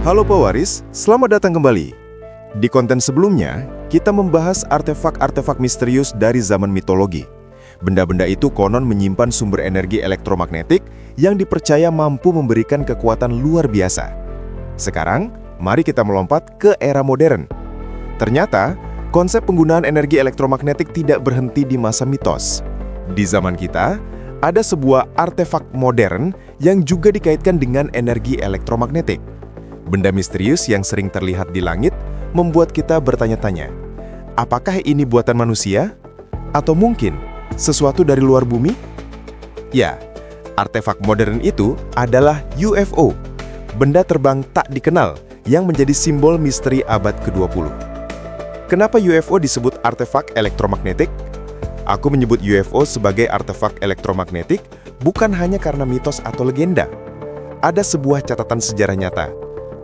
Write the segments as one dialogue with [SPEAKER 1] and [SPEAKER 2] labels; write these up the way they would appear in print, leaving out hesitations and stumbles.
[SPEAKER 1] Halo pewaris, selamat datang kembali. Di konten sebelumnya, kita membahas artefak-artefak misterius dari zaman mitologi. Benda-benda itu konon menyimpan sumber energi elektromagnetik yang dipercaya mampu memberikan kekuatan luar biasa. Sekarang, mari kita melompat ke era modern. Ternyata, konsep penggunaan energi elektromagnetik tidak berhenti di masa mitos. Di zaman kita, ada sebuah artefak modern yang juga dikaitkan dengan energi elektromagnetik. Benda misterius yang sering terlihat di langit membuat kita bertanya-tanya, apakah ini buatan manusia? Atau mungkin sesuatu dari luar bumi? Ya, artefak modern itu adalah UFO, benda terbang tak dikenal yang menjadi simbol misteri abad ke-20. Kenapa UFO disebut artefak elektromagnetik? Aku menyebut UFO sebagai artefak elektromagnetik bukan hanya karena mitos atau legenda. Ada sebuah catatan sejarah nyata.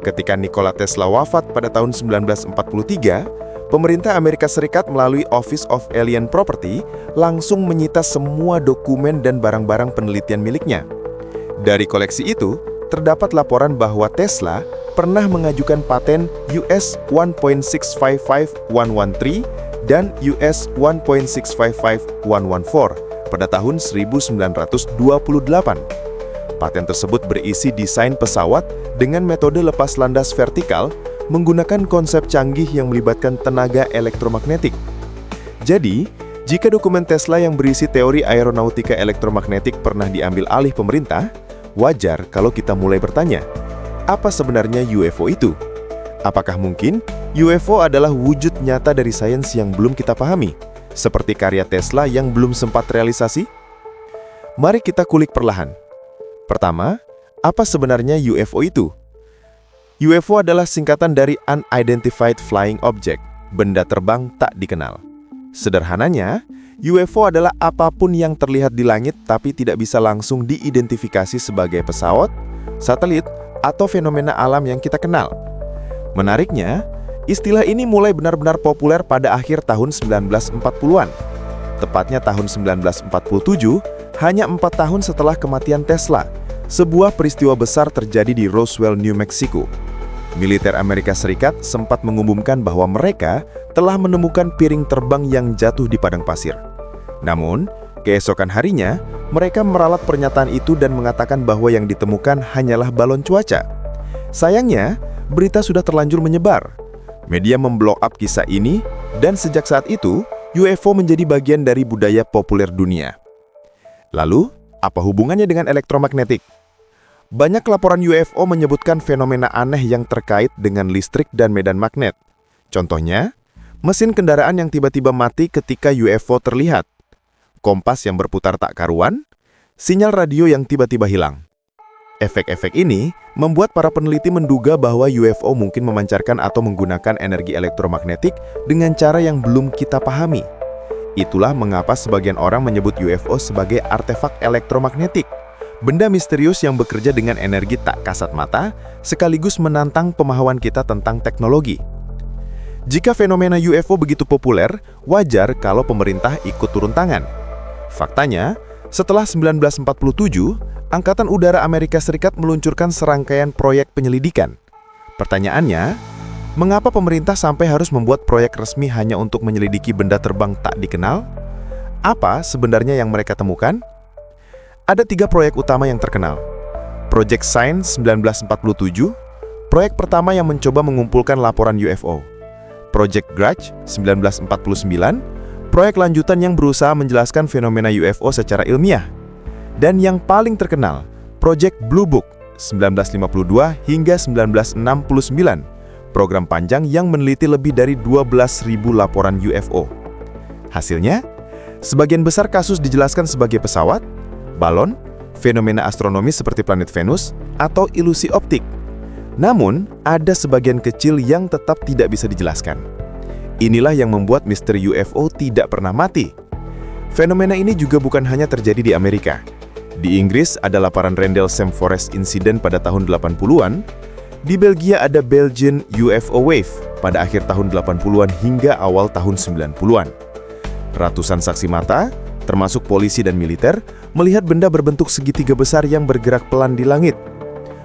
[SPEAKER 1] Ketika Nikola Tesla wafat pada tahun 1943, pemerintah Amerika Serikat melalui Office of Alien Property langsung menyita semua dokumen dan barang-barang penelitian miliknya. Dari koleksi itu, terdapat laporan bahwa Tesla pernah mengajukan paten US 1.655113 dan US 1.655114 pada tahun 1928. Paten tersebut berisi desain pesawat dengan metode lepas landas vertikal menggunakan konsep canggih yang melibatkan tenaga elektromagnetik. Jadi, jika dokumen Tesla yang berisi teori aeronautika elektromagnetik pernah diambil alih pemerintah, wajar kalau kita mulai bertanya, apa sebenarnya UFO itu? Apakah mungkin UFO adalah wujud nyata dari sains yang belum kita pahami, seperti karya Tesla yang belum sempat realisasi? Mari kita kulik perlahan. Pertama, apa sebenarnya UFO itu? UFO adalah singkatan dari Unidentified Flying Object, benda terbang tak dikenal. Sederhananya, UFO adalah apapun yang terlihat di langit tapi tidak bisa langsung diidentifikasi sebagai pesawat, satelit, atau fenomena alam yang kita kenal. Menariknya, istilah ini mulai benar-benar populer pada akhir tahun 1940-an. Tepatnya tahun 1947, hanya 4 tahun setelah kematian Tesla, sebuah peristiwa besar terjadi di Roswell, New Mexico. Militer Amerika Serikat sempat mengumumkan bahwa mereka telah menemukan piring terbang yang jatuh di padang pasir. Namun, keesokan harinya, mereka meralat pernyataan itu dan mengatakan bahwa yang ditemukan hanyalah balon cuaca. Sayangnya, berita sudah terlanjur menyebar. Media memblok up kisah ini, dan sejak saat itu, UFO menjadi bagian dari budaya populer dunia. Lalu, apa hubungannya dengan elektromagnetik? Banyak laporan UFO menyebutkan fenomena aneh yang terkait dengan listrik dan medan magnet. Contohnya, mesin kendaraan yang tiba-tiba mati ketika UFO terlihat, kompas yang berputar tak karuan, sinyal radio yang tiba-tiba hilang. Efek-efek ini membuat para peneliti menduga bahwa UFO mungkin memancarkan atau menggunakan energi elektromagnetik dengan cara yang belum kita pahami. Itulah mengapa sebagian orang menyebut UFO sebagai artefak elektromagnetik, benda misterius yang bekerja dengan energi tak kasat mata, sekaligus menantang pemahaman kita tentang teknologi. Jika fenomena UFO begitu populer, wajar kalau pemerintah ikut turun tangan. Faktanya, setelah 1947, Angkatan Udara Amerika Serikat meluncurkan serangkaian proyek penyelidikan. Pertanyaannya, mengapa pemerintah sampai harus membuat proyek resmi hanya untuk menyelidiki benda terbang tak dikenal? Apa sebenarnya yang mereka temukan? Ada 3 proyek utama yang terkenal. Project Sign 1947, proyek pertama yang mencoba mengumpulkan laporan UFO. Project Grudge 1949, proyek lanjutan yang berusaha menjelaskan fenomena UFO secara ilmiah. Dan yang paling terkenal, Project Blue Book 1952 hingga 1969, program panjang yang meneliti lebih dari 12.000 laporan UFO. Hasilnya, sebagian besar kasus dijelaskan sebagai pesawat, balon, fenomena astronomis seperti planet Venus, atau ilusi optik. Namun, ada sebagian kecil yang tetap tidak bisa dijelaskan. Inilah yang membuat misteri UFO tidak pernah mati. Fenomena ini juga bukan hanya terjadi di Amerika. Di Inggris ada laporan Rendell Sam Forest Incident pada tahun 80-an. Di Belgia ada Belgian UFO Wave pada akhir tahun 80-an hingga awal tahun 90-an. Ratusan saksi mata, termasuk polisi dan militer, melihat benda berbentuk segitiga besar yang bergerak pelan di langit.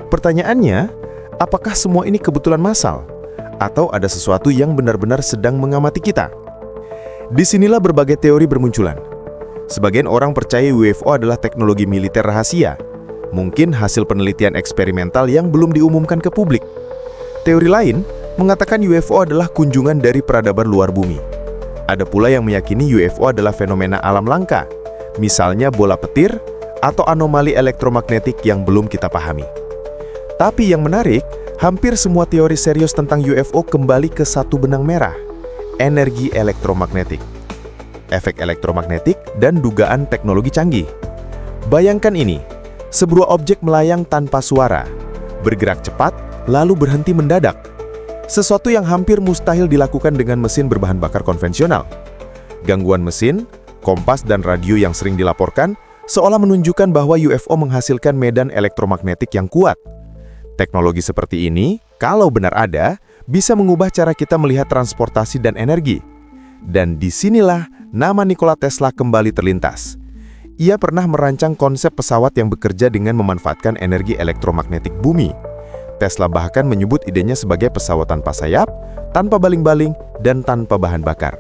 [SPEAKER 1] Pertanyaannya, Apakah semua ini kebetulan massal? Atau ada sesuatu yang benar-benar sedang mengamati kita? Disinilah berbagai teori bermunculan. Sebagian orang percaya UFO adalah teknologi militer rahasia, mungkin hasil penelitian eksperimental yang belum diumumkan ke publik. Teori lain mengatakan UFO adalah kunjungan dari peradaban luar bumi. Ada pula yang meyakini UFO adalah fenomena alam langka, misalnya bola petir atau anomali elektromagnetik yang belum kita pahami. Tapi yang menarik, hampir semua teori serius tentang UFO kembali ke satu benang merah: energi elektromagnetik, efek elektromagnetik, dan dugaan teknologi canggih. Bayangkan ini, sebuah objek melayang tanpa suara, bergerak cepat, lalu berhenti mendadak. Sesuatu yang hampir mustahil dilakukan dengan mesin berbahan bakar konvensional. Gangguan mesin, kompas, dan radio yang sering dilaporkan seolah menunjukkan bahwa UFO menghasilkan medan elektromagnetik yang kuat. Teknologi seperti ini, kalau benar ada, bisa mengubah cara kita melihat transportasi dan energi. Dan disinilah nama Nikola Tesla kembali terlintas. Ia pernah merancang konsep pesawat yang bekerja dengan memanfaatkan energi elektromagnetik bumi. Tesla bahkan menyebut idenya sebagai pesawat tanpa sayap, tanpa baling-baling, dan tanpa bahan bakar.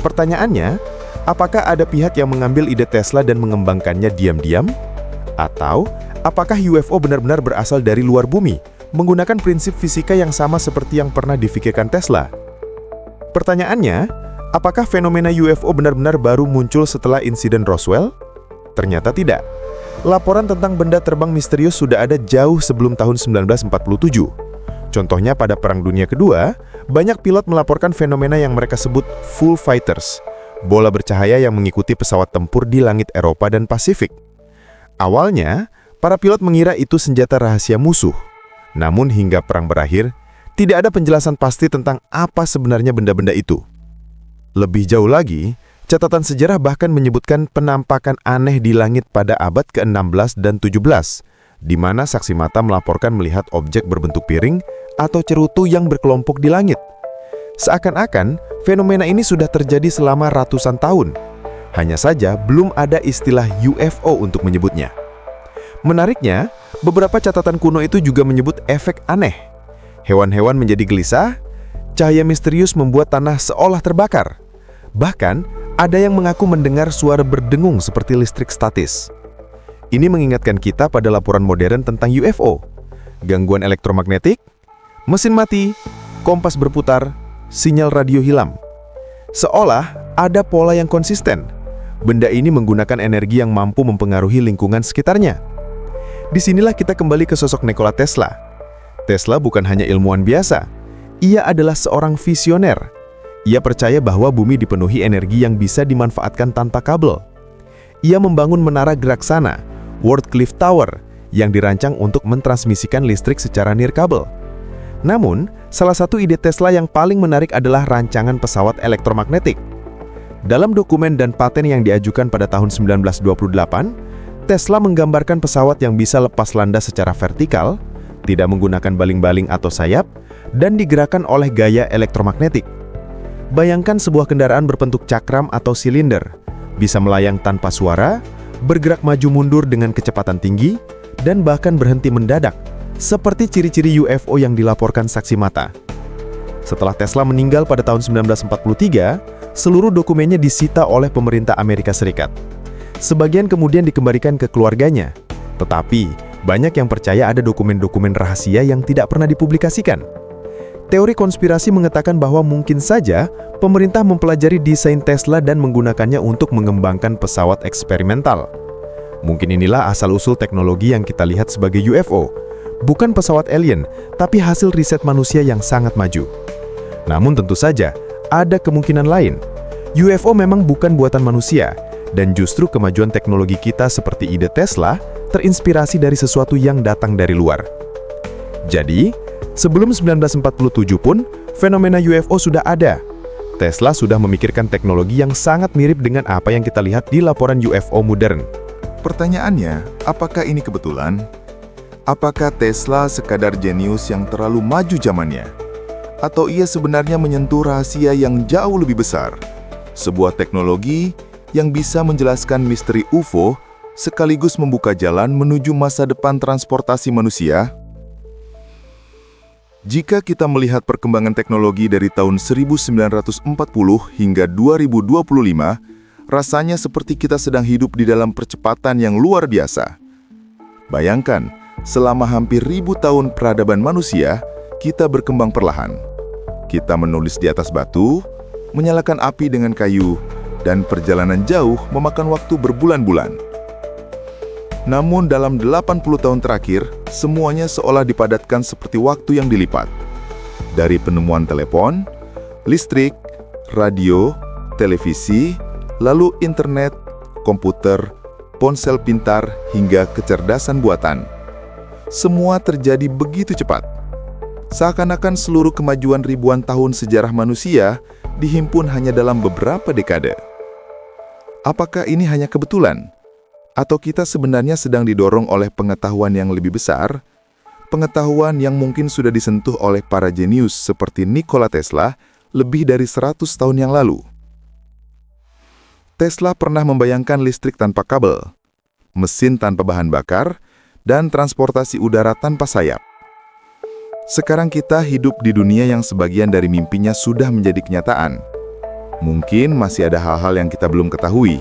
[SPEAKER 1] Pertanyaannya, apakah ada pihak yang mengambil ide Tesla dan mengembangkannya diam-diam? Atau apakah UFO benar-benar berasal dari luar bumi, menggunakan prinsip fisika yang sama seperti yang pernah difikirkan Tesla? Pertanyaannya, apakah fenomena UFO benar-benar baru muncul setelah insiden Roswell? Ternyata tidak. Laporan tentang benda terbang misterius sudah ada jauh sebelum tahun 1947. Contohnya pada Perang Dunia Kedua, banyak pilot melaporkan fenomena yang mereka sebut full fighters, bola bercahaya yang mengikuti pesawat tempur di langit Eropa dan Pasifik. Awalnya, para pilot mengira itu senjata rahasia musuh. Namun hingga perang berakhir, tidak ada penjelasan pasti tentang apa sebenarnya benda-benda itu. Lebih jauh lagi, catatan sejarah bahkan menyebutkan penampakan aneh di langit pada abad ke-16 dan 17, di mana saksi mata melaporkan melihat objek berbentuk piring atau cerutu yang berkelompok di langit. Seakan-akan, fenomena ini sudah terjadi selama ratusan tahun. Hanya saja, belum ada istilah UFO untuk menyebutnya. Menariknya, beberapa catatan kuno itu juga menyebut efek aneh. Hewan-hewan menjadi gelisah, cahaya misterius membuat tanah seolah terbakar. Bahkan, ada yang mengaku mendengar suara berdengung seperti listrik statis. Ini mengingatkan kita pada laporan modern tentang UFO. Gangguan elektromagnetik, mesin mati, kompas berputar, sinyal radio hilang. Seolah ada pola yang konsisten. Benda ini menggunakan energi yang mampu mempengaruhi lingkungan sekitarnya. Disinilah kita kembali ke sosok Nikola Tesla. Tesla bukan hanya ilmuwan biasa. Ia adalah seorang visioner. Ia percaya bahwa bumi dipenuhi energi yang bisa dimanfaatkan tanpa kabel. Ia membangun menara gerak sana, World Cliff Tower, yang dirancang untuk mentransmisikan listrik secara nirkabel. Namun, salah satu ide Tesla yang paling menarik adalah rancangan pesawat elektromagnetik. Dalam dokumen dan paten yang diajukan pada tahun 1928, Tesla menggambarkan pesawat yang bisa lepas landas secara vertikal, tidak menggunakan baling-baling atau sayap, dan digerakkan oleh gaya elektromagnetik. Bayangkan sebuah kendaraan berbentuk cakram atau silinder, bisa melayang tanpa suara, bergerak maju mundur dengan kecepatan tinggi, dan bahkan berhenti mendadak, seperti ciri-ciri UFO yang dilaporkan saksi mata. Setelah Tesla meninggal pada tahun 1943, seluruh dokumennya disita oleh pemerintah Amerika Serikat. Sebagian kemudian dikembalikan ke keluarganya. Tetapi, banyak yang percaya ada dokumen-dokumen rahasia yang tidak pernah dipublikasikan. Teori konspirasi mengatakan bahwa mungkin saja pemerintah mempelajari desain Tesla dan menggunakannya untuk mengembangkan pesawat eksperimental. Mungkin inilah asal-usul teknologi yang kita lihat sebagai UFO. Bukan pesawat alien, tapi hasil riset manusia yang sangat maju. Namun tentu saja, ada kemungkinan lain. UFO memang bukan buatan manusia, dan justru kemajuan teknologi kita seperti ide Tesla terinspirasi dari sesuatu yang datang dari luar. Jadi, sebelum 1947 pun, fenomena UFO sudah ada. Tesla sudah memikirkan teknologi yang sangat mirip dengan apa yang kita lihat di laporan UFO modern.
[SPEAKER 2] Pertanyaannya, apakah ini kebetulan? Apakah Tesla sekadar jenius yang terlalu maju zamannya? Atau ia sebenarnya menyentuh rahasia yang jauh lebih besar? Sebuah teknologi yang bisa menjelaskan misteri UFO sekaligus membuka jalan menuju masa depan transportasi manusia? Jika kita melihat perkembangan teknologi dari tahun 1940 hingga 2025, rasanya seperti kita sedang hidup di dalam percepatan yang luar biasa. Bayangkan, selama hampir 1000 tahun peradaban manusia, kita berkembang perlahan. Kita menulis di atas batu, menyalakan api dengan kayu, dan perjalanan jauh memakan waktu berbulan-bulan. Namun dalam 80 tahun terakhir, semuanya seolah dipadatkan seperti waktu yang dilipat. Dari penemuan telepon, listrik, radio, televisi, lalu internet, komputer, ponsel pintar, hingga kecerdasan buatan. Semua terjadi begitu cepat. Seakan-akan seluruh kemajuan ribuan tahun sejarah manusia dihimpun hanya dalam beberapa dekade. Apakah ini hanya kebetulan? Atau kita sebenarnya sedang didorong oleh pengetahuan yang lebih besar, pengetahuan yang mungkin sudah disentuh oleh para jenius seperti Nikola Tesla lebih dari 100 tahun yang lalu. Tesla pernah membayangkan listrik tanpa kabel, mesin tanpa bahan bakar, dan transportasi udara tanpa sayap. Sekarang kita hidup di dunia yang sebagian dari mimpinya sudah menjadi kenyataan. Mungkin masih ada hal-hal yang kita belum ketahui,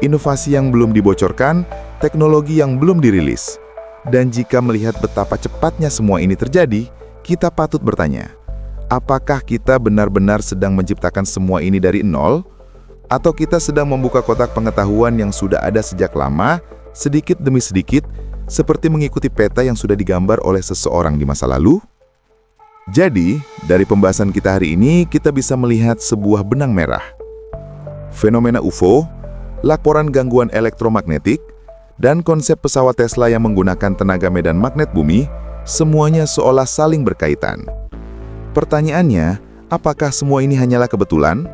[SPEAKER 2] inovasi yang belum dibocorkan, teknologi yang belum dirilis. Dan jika melihat betapa cepatnya semua ini terjadi, kita patut bertanya, apakah kita benar-benar sedang menciptakan semua ini dari nol? Atau kita sedang membuka kotak pengetahuan yang sudah ada sejak lama, sedikit demi sedikit, seperti mengikuti peta yang sudah digambar oleh seseorang di masa lalu? Jadi, dari pembahasan kita hari ini, kita bisa melihat sebuah benang merah. Fenomena UFO, laporan gangguan elektromagnetik, dan konsep pesawat Tesla yang menggunakan tenaga medan magnet bumi, semuanya seolah saling berkaitan. Pertanyaannya, apakah semua ini hanyalah kebetulan?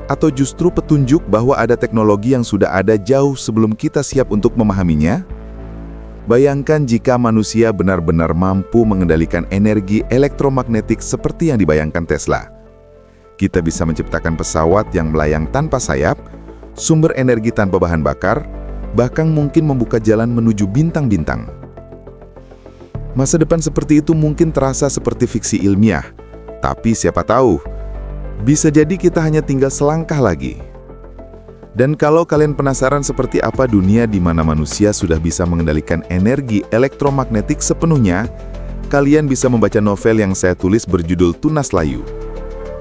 [SPEAKER 2] Atau justru petunjuk bahwa ada teknologi yang sudah ada jauh sebelum kita siap untuk memahaminya? Bayangkan jika manusia benar-benar mampu mengendalikan energi elektromagnetik seperti yang dibayangkan Tesla. Kita bisa menciptakan pesawat yang melayang tanpa sayap, sumber energi tanpa bahan bakar, bahkan mungkin membuka jalan menuju bintang-bintang. Masa depan seperti itu mungkin terasa seperti fiksi ilmiah, tapi siapa tahu, bisa jadi kita hanya tinggal selangkah lagi. Dan kalau kalian penasaran seperti apa dunia di mana manusia sudah bisa mengendalikan energi elektromagnetik sepenuhnya, kalian bisa membaca novel yang saya tulis berjudul Tunas Layu.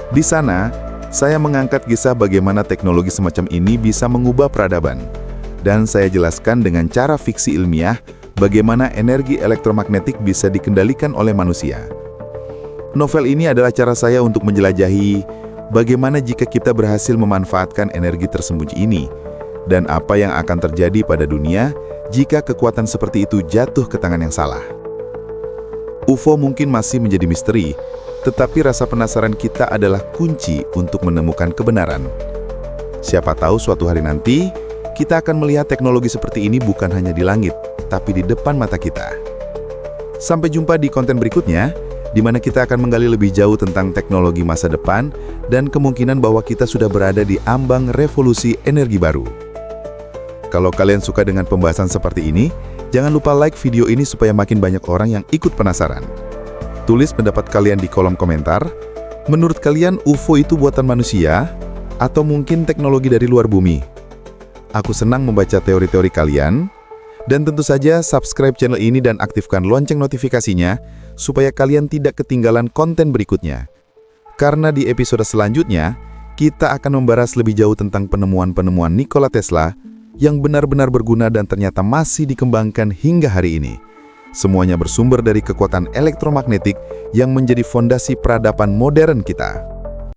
[SPEAKER 2] Di sana, saya mengangkat kisah bagaimana teknologi semacam ini bisa mengubah peradaban. Dan saya jelaskan dengan cara fiksi ilmiah bagaimana energi elektromagnetik bisa dikendalikan oleh manusia. Novel ini adalah cara saya untuk menjelajahi bagaimana jika kita berhasil memanfaatkan energi tersembunyi ini, dan apa yang akan terjadi pada dunia jika kekuatan seperti itu jatuh ke tangan yang salah. UFO mungkin masih menjadi misteri, tetapi rasa penasaran kita adalah kunci untuk menemukan kebenaran. Siapa tahu suatu hari nanti, kita akan melihat teknologi seperti ini bukan hanya di langit, tapi di depan mata kita. Sampai jumpa di konten berikutnya, di mana kita akan menggali lebih jauh tentang teknologi masa depan dan kemungkinan bahwa kita sudah berada di ambang revolusi energi baru. Kalau kalian suka dengan pembahasan seperti ini, jangan lupa like video ini supaya makin banyak orang yang ikut penasaran. Tulis pendapat kalian di kolom komentar. Menurut kalian UFO itu buatan manusia atau mungkin teknologi dari luar bumi? Aku senang membaca teori-teori kalian. Dan tentu saja subscribe channel ini dan aktifkan lonceng notifikasinya supaya kalian tidak ketinggalan konten berikutnya. Karena di episode selanjutnya, kita akan membahas lebih jauh tentang penemuan-penemuan Nikola Tesla yang benar-benar berguna dan ternyata masih dikembangkan hingga hari ini. Semuanya bersumber dari kekuatan elektromagnetik yang menjadi fondasi peradaban modern kita.